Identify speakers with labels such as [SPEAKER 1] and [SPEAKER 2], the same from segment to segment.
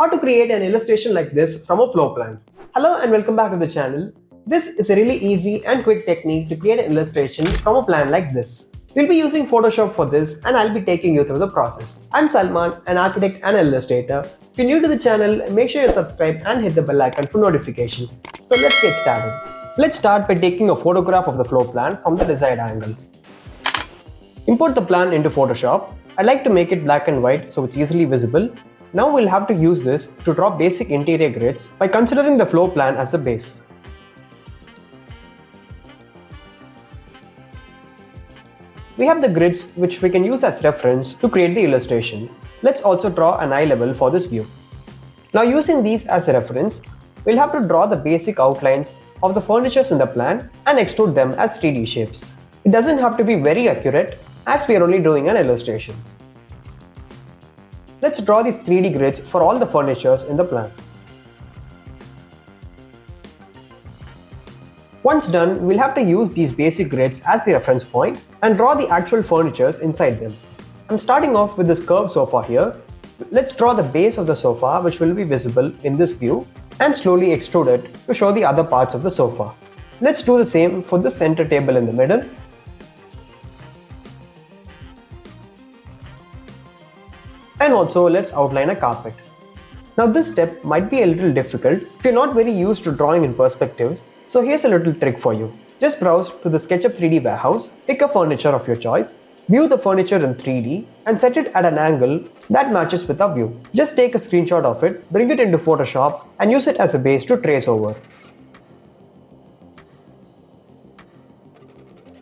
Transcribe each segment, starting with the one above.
[SPEAKER 1] how to create an illustration like this from a floor plan. Hello and welcome back to the channel. This is a really easy and quick technique to create an illustration from a plan like this. We'll be using Photoshop for this and I'll be taking you through the process. I'm Salman, an architect and illustrator. If you're new to the channel, make sure you subscribe and hit the bell icon for notification. So let's get started. Let's start by taking a photograph of the floor plan from the desired angle. Import the plan into Photoshop. I like to make it black and white so it's easily visible. Now we'll have to use this to draw basic interior grids by considering the floor plan as the base. We have the grids which we can use as reference to create the illustration. Let's also draw an eye level for this view. Now using these as a reference, we'll have to draw the basic outlines of the furnitures in the plan and extrude them as 3D shapes. It doesn't have to be very accurate as we are only doing an illustration. Let's draw these 3D grids for all the furnitures in the plan. Once done, we'll have to use these basic grids as the reference point and draw the actual furnitures inside them. I'm starting off with this curved sofa here. Let's draw the base of the sofa which will be visible in this view and slowly extrude it to show the other parts of the sofa. Let's do the same for the center table in the middle. And also let's outline a carpet. Now this step might be a little difficult if you're not very used to drawing in perspectives, so here's a little trick for you. Just browse to the SketchUp 3D warehouse, pick a furniture of your choice, view the furniture in 3D and set it at an angle that matches with our view. Just take a screenshot of it, bring it into Photoshop and use it as a base to trace over.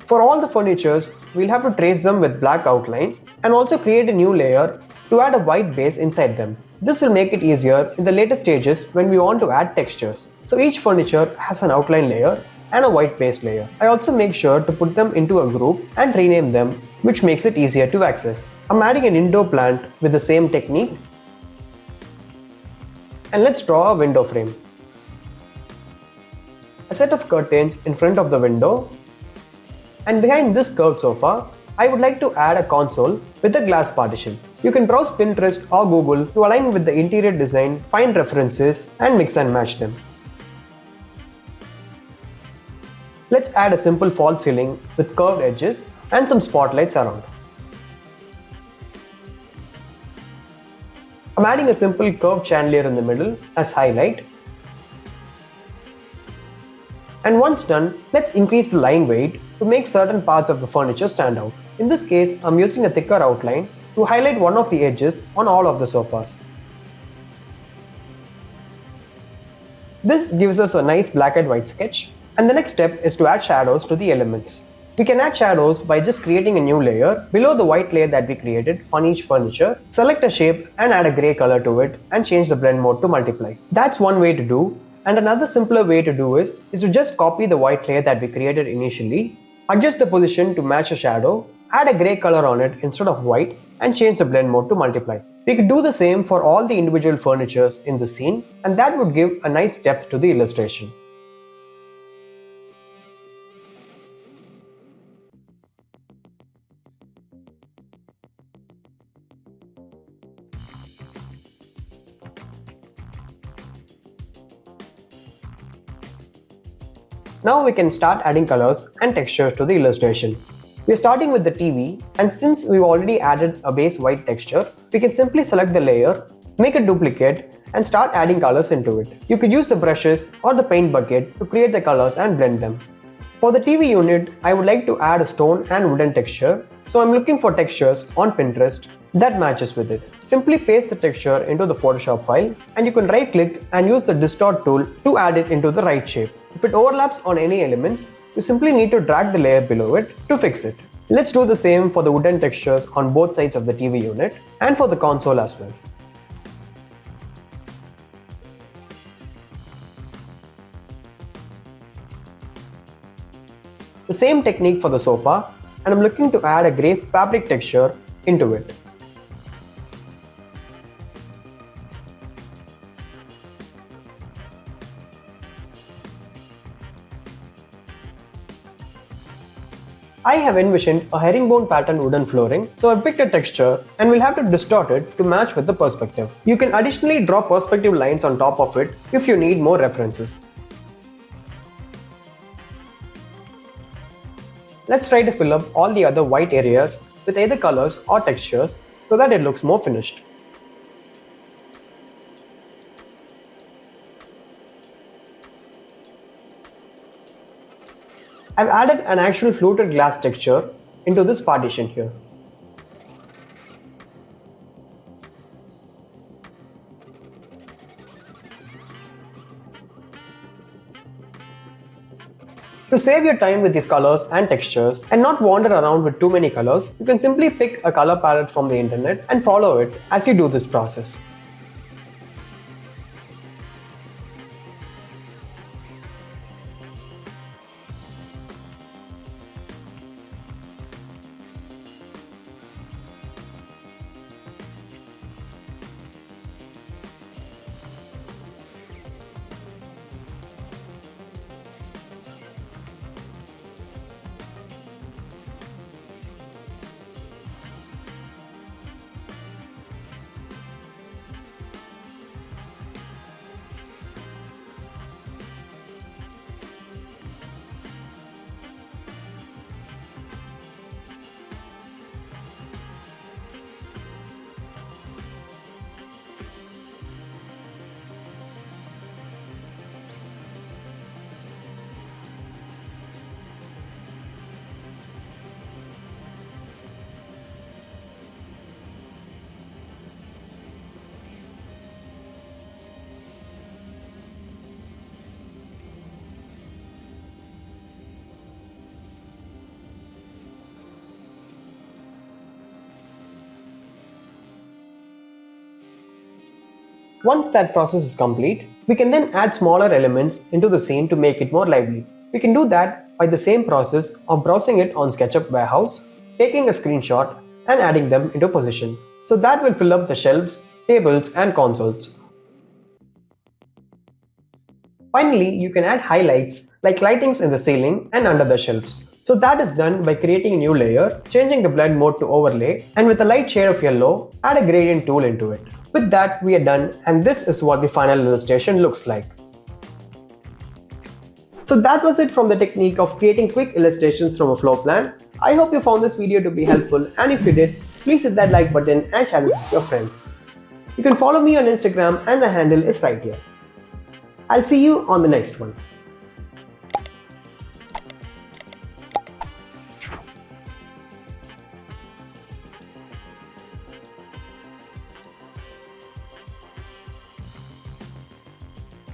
[SPEAKER 1] For all the furnitures, we'll have to trace them with black outlines and also create a new layer to add a white base inside them. This will make it easier in the later stages when we want to add textures. So each furniture has an outline layer and a white base layer. I also make sure to put them into a group and rename them, which makes it easier to access. I'm adding an indoor plant with the same technique. And let's draw a window frame. A set of curtains in front of the window. And behind this curved sofa, I would like to add a console with a glass partition. You can browse Pinterest or Google to align with the interior design, find references and mix and match them. Let's add a simple false ceiling with curved edges and some spotlights around. I'm adding a simple curved chandelier in the middle as highlight. And once done, let's increase the line weight to make certain parts of the furniture stand out. In this case, I'm using a thicker outline to highlight one of the edges on all of the sofas. This gives us a nice black and white sketch. And the next step is to add shadows to the elements. We can add shadows by just creating a new layer below the white layer that we created on each furniture. Select a shape and add a gray color to it and change the blend mode to multiply. That's one way to do. And another simpler way to do is to just copy the white layer that we created initially, adjust the position to match a shadow, add a gray color on it instead of white and change the blend mode to multiply. We could do the same for all the individual furnitures in the scene and that would give a nice depth to the illustration. Now we can start adding colors and textures to the illustration. We are starting with the TV and since we've already added a base white texture, we can simply select the layer, make a duplicate and start adding colors into it. You could use the brushes or the paint bucket to create the colors and blend them. For the TV unit, I would like to add a stone and wooden texture, so I'm looking for textures on Pinterest that matches with it. Simply paste the texture into the Photoshop file and you can right click and use the distort tool to add it into the right shape. If it overlaps on any elements, you simply need to drag the layer below it to fix it. Let's do the same for the wooden textures on both sides of the TV unit and for the console as well. The same technique for the sofa and I'm looking to add a grey fabric texture into it. I have envisioned a herringbone pattern wooden flooring, so I picked a texture and will have to distort it to match with the perspective. You can additionally draw perspective lines on top of it if you need more references. Let's try to fill up all the other white areas with either colors or textures so that it looks more finished. I've added an actual fluted glass texture into this partition here. To save your time with these colors and textures and not wander around with too many colors, you can simply pick a color palette from the internet and follow it as you do this process. Once that process is complete, we can then add smaller elements into the scene to make it more lively. We can do that by the same process of browsing it on SketchUp Warehouse, taking a screenshot and adding them into position. So that will fill up the shelves, tables and consoles. Finally, you can add highlights like lightings in the ceiling and under the shelves. So that is done by creating a new layer, changing the blend mode to overlay, and with a light shade of yellow, add a gradient tool into it. With that, we are done, and this is what the final illustration looks like. So that was it from the technique of creating quick illustrations from a floor plan. I hope you found this video to be helpful, and if you did, please hit that like button and share this with your friends. You can follow me on Instagram and the handle is right here. I'll see you on the next one.